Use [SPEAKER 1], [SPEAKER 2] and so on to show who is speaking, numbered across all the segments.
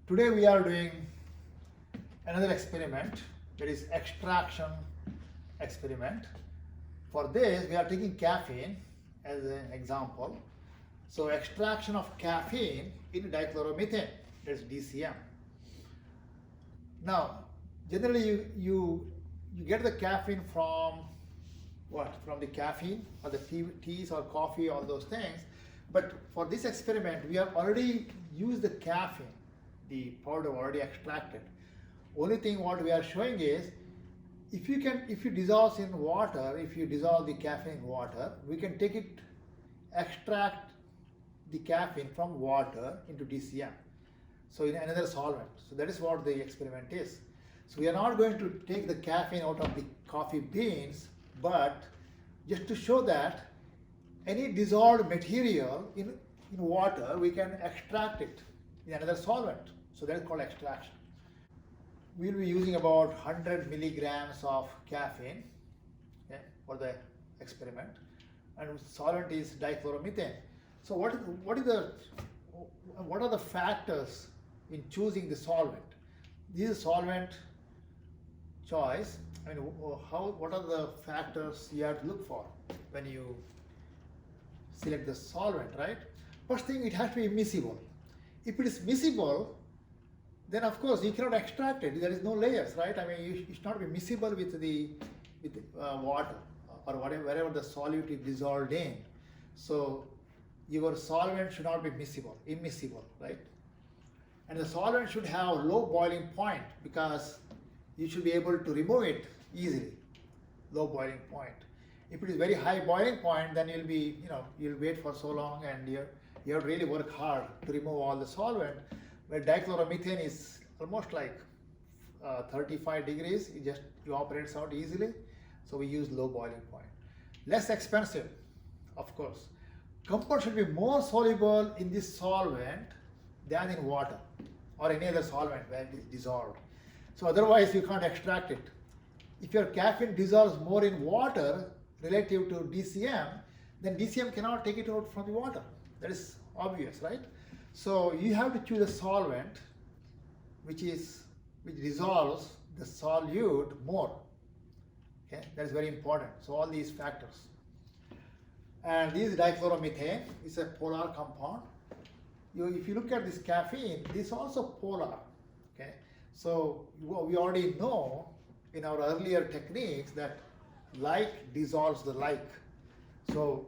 [SPEAKER 1] Today we are doing another experiment, that is extraction experiment. For this we are taking caffeine as an example. So extraction of caffeine in dichloromethane, that's DCM. Now generally you get the caffeine from what? From the caffeine or the teas or coffee, all those things. But for this experiment, we have already used the caffeine, the powder already extracted. Only thing what we are showing is, if you dissolve in water, if you dissolve the caffeine in water, we can extract the caffeine from water into DCM. So in another solvent. So that is what the experiment is. So we are not going to take the caffeine out of the coffee beans, but just to show that any dissolved material in water, we can extract it in another solvent. So that is called extraction. We will be using about 100 milligrams of caffeine, okay, for the experiment, and solvent is dichloromethane. So what are the factors in choosing the solvent? This is solvent choice. I mean, what are the factors you have to look for when you select the solvent, right? First thing, it has to be miscible. If it is miscible, then of course you cannot extract it. There is no layers, right? I mean, it should not be miscible with the water or wherever the solute is dissolved in. So your solvent should not be immiscible, right? And the solvent should have low boiling point, because you should be able to remove it easily. Low boiling point. If it is very high boiling point, then you'll wait for so long, and you have to really work hard to remove all the solvent. Where dichloromethane is almost like 35 degrees, it evaporates out easily. So we use low boiling point. Less expensive, of course. Compound should be more soluble in this solvent than in water or any other solvent where it is dissolved. So otherwise you can't extract it. If your caffeine dissolves more in water relative to DCM, then DCM cannot take it out from the water. That is obvious, right? So you have to choose a solvent which dissolves the solute more. Okay, that is very important. So all these factors. And this dichloromethane is a polar compound. If you look at this caffeine, this is also polar. Okay, so we already know in our earlier techniques that like dissolves the like. So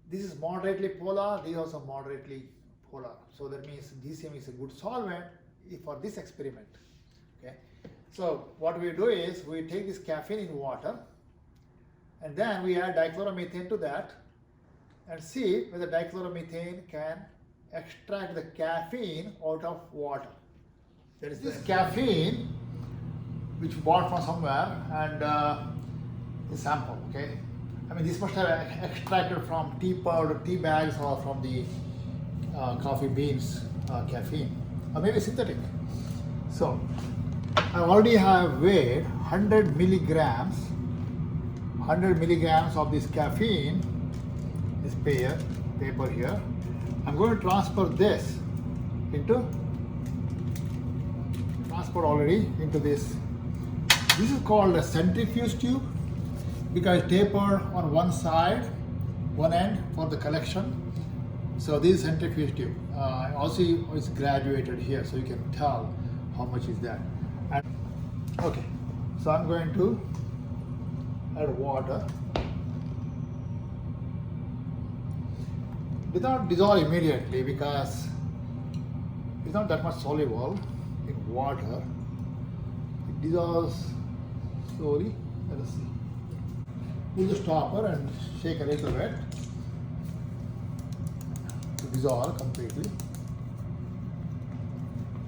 [SPEAKER 1] this is moderately polar, this is also moderately polar. So that means DCM is a good solvent for this experiment. Okay. So what we do is we take this caffeine in water, and then we add dichloromethane to that and see whether dichloromethane can extract the caffeine out of water. That is this caffeine which we bought from somewhere, and the sample, okay? I mean, this must have extracted from tea powder, tea bags, or from the coffee beans caffeine, or maybe synthetic. So I already have weighed 100 milligrams of this caffeine, this paper here. I'm going to transfer this already into this. This is called a centrifuge tube, because taper on one end for the collection. So this is centrifuge tube. Also it's graduated here, so you can tell how much is that. Okay, so I'm going to add water. It does not dissolve immediately because it's not that much soluble in water. It dissolves slowly. Let us see. Pull the stopper and shake a little bit to dissolve completely.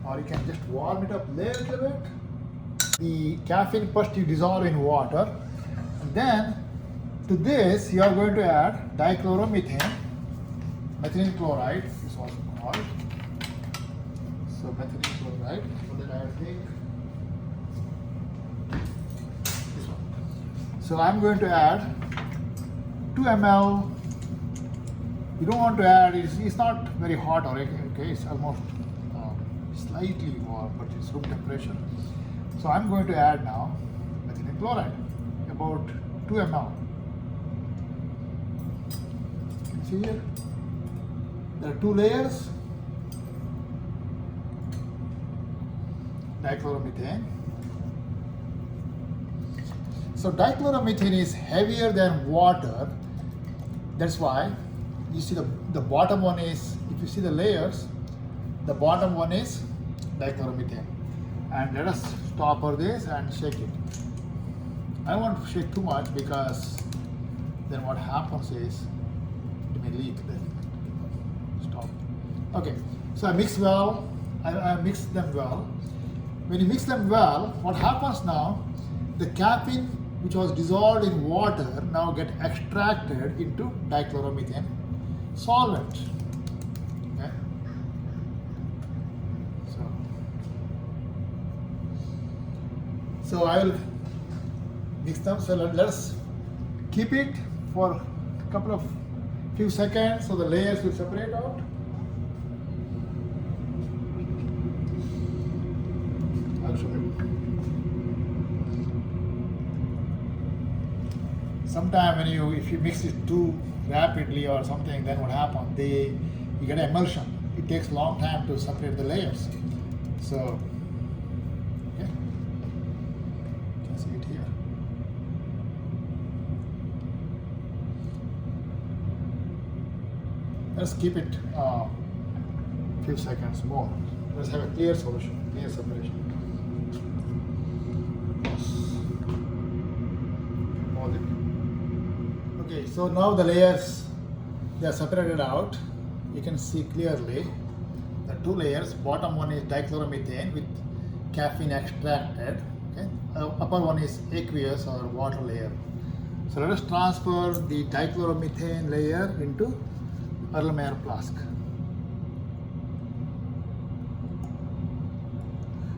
[SPEAKER 1] Or you can just warm it up a little bit. The caffeine first you dissolve in water, and then to this you are going to add dichloromethane, methylene chloride is also called. So methylene chloride, so that I take this one. So I'm going to add 2 ml. You don't want to add, it's not very hot already, okay, it's almost slightly warm, but it's room temperature. So I'm going to add now methylene chloride, about 2 ml. You can see here, there are 2 layers, dichloromethane. So dichloromethane is heavier than water. That's why you see the bottom one is, if you see the layers, the bottom one is dichloromethane. And let us stop for this and shake it. I don't want to shake too much because then what happens is it may leak. Then stop. Okay, so I mix well. I mix them well. When you mix them well, what happens now? The caffeine which was dissolved in water now get extracted into dichloromethane solvent. Okay. So I will mix them. So let's keep it for a few seconds so the layers will separate out. I'll show you. Sometime if you mix it too rapidly or something, then what happens? You get emulsion. It takes a long time to separate the layers. So, okay, you can see it here. Let's keep it a few seconds more. Let's have a clear solution, clear separation. Okay, so now the layers, they are separated out. You can see clearly the 2 layers. Bottom one is dichloromethane with caffeine extracted. Okay, upper one is aqueous or water layer. So let us transfer the dichloromethane layer into Erlenmeyer flask.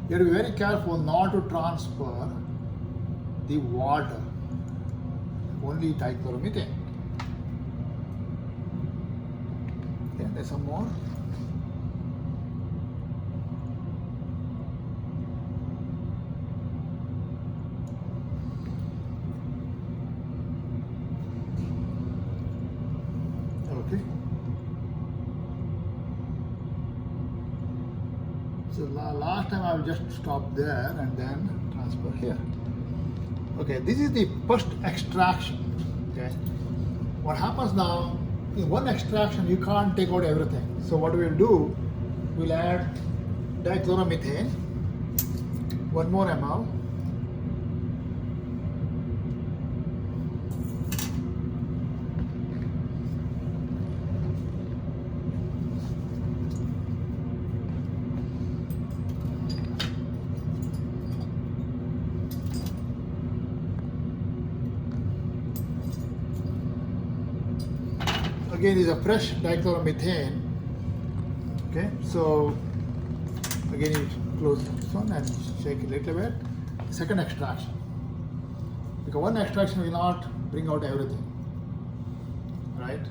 [SPEAKER 1] You have to be very careful not to transfer the water, only dichloromethane. Okay, there's some more. Okay. So last time I will just stop there and then transfer here. Okay, this is the first extraction. Okay, what happens now? In one extraction, you can't take out everything. So what we'll do? We'll add dichloromethane, 1 more ml. Again, is a fresh dichloromethane. Okay, so again you close this one and shake it a little bit. Second extraction, because one extraction will not bring out everything, right?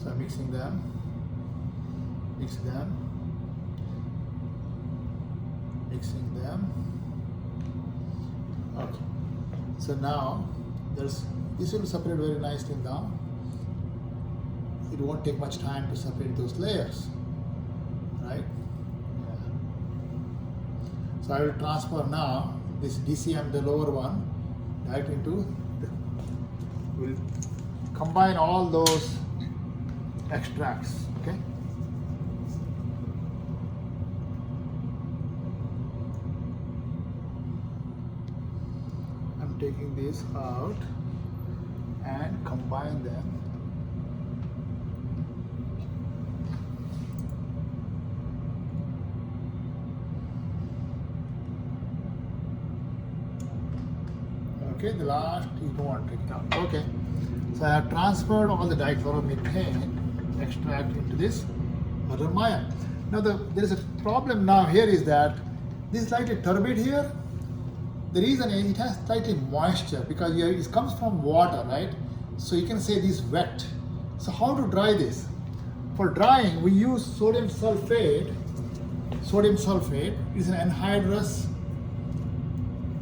[SPEAKER 1] So I'm mixing them, mixing them. Okay, so now this will separate very nicely now. It won't take much time to separate those layers, right? Yeah. So I will transfer now this DCM, the lower one, right into we'll combine all those extracts, okay? I'm taking this out and combine them. Okay, the last you don't want to take it out. Okay, so I have transferred all the dichloromethane extract into this Erlenmeyer. Now there is a problem now here is that this is slightly turbid here. The reason is it has slightly moisture because it comes from water, right? So you can say this wet. So how to dry this? for drying, we use sodium sulfate. Sodium sulfate is an anhydrous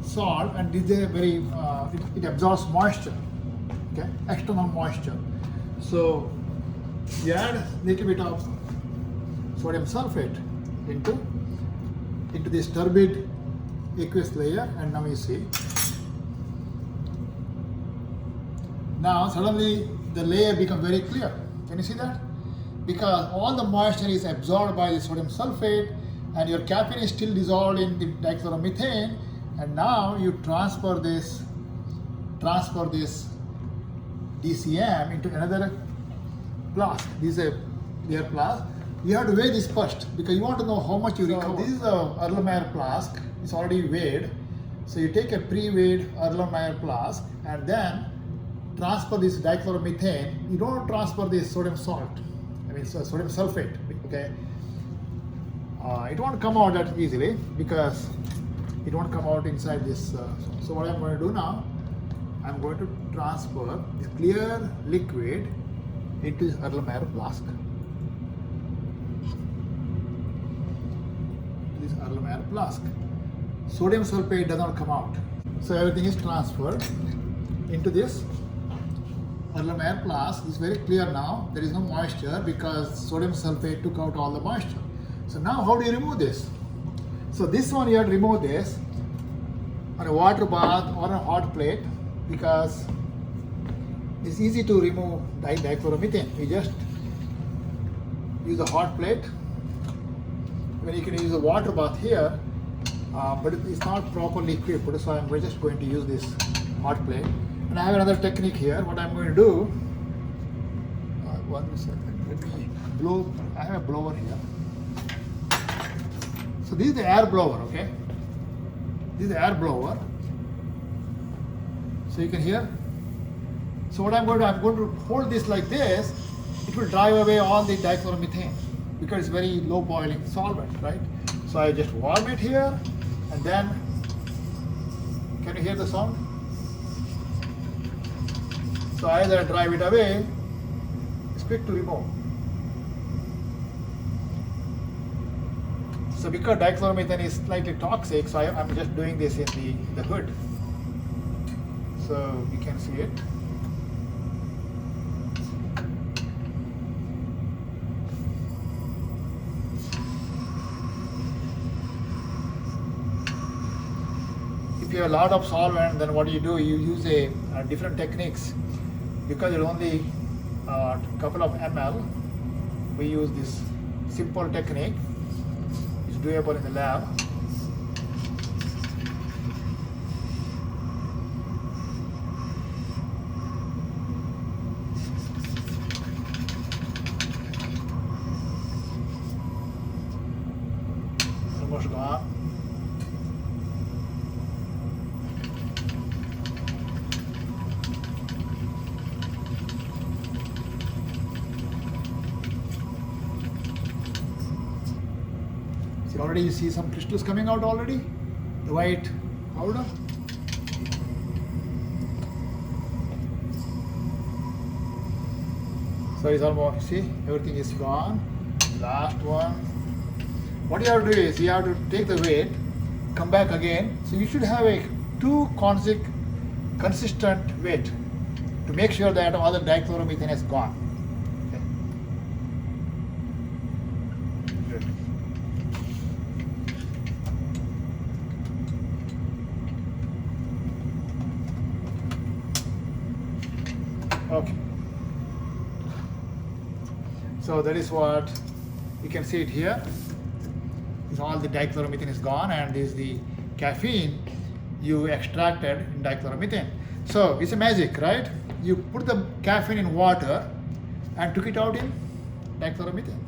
[SPEAKER 1] salt, and it is a very it absorbs moisture, okay, external moisture. So you add a little bit of sodium sulfate into this turbid aqueous layer, and now you see. Now suddenly the layer becomes very clear. Can you see that? Because all the moisture is absorbed by the sodium sulfate, and your caffeine is still dissolved in the dichloromethane, and now you transfer this DCM into another flask. This is a clear flask. You have to weigh this first because you want to know how much you recover. This is a Erlenmeyer flask. It's already weighed. So you take a pre-weighed Erlenmeyer flask and then transfer this dichloromethane. You don't transfer this sodium salt. Sodium sulfate. Okay. It won't come out that easily because it won't come out inside this. So what I'm going to do now, I'm going to transfer this clear liquid into this Erlenmeyer flask. This Erlenmeyer flask. Sodium sulfate does not come out. So everything is transferred into this Erlenmeyer flask. It's very clear now. There is no moisture because sodium sulfate took out all the moisture. So now how do you remove this? So this one you have to remove this on a water bath or a hot plate because it's easy to remove dichloromethane. You just use a hot plate. When you can use a water bath here, but it's not properly equipped, so I'm just going to use this hot plate. And I have another technique here. What I'm going to do, 1 second, let me blow. I have a blower here. So this is the air blower, okay? This is the air blower. So you can hear. So what I'm going to hold this like this. It will drive away all the dichloromethane because it's very low boiling solvent, right? So I just warm it here, and then, can you hear the sound? So either drive it away, it's quick to remove. So because dichloromethane is slightly toxic, so I'm just doing this in the hood. So you can see it. If you have a lot of solvent, then what do? You use different techniques. Because it's only a couple of ml, we use this simple technique. It's doable in the lab. Almost gone. Already you see some crystals coming out already, the white powder. So it's almost, see, everything is gone. Last one. What you have to do is you have to take the weight, come back again. So you should have a consistent weight to make sure that all the dichloromethane is gone. Okay. So that is what you can see it here. Is all the dichloromethane is gone, and this is the caffeine you extracted in dichloromethane. So it's a magic, right? You put the caffeine in water and took it out in dichloromethane.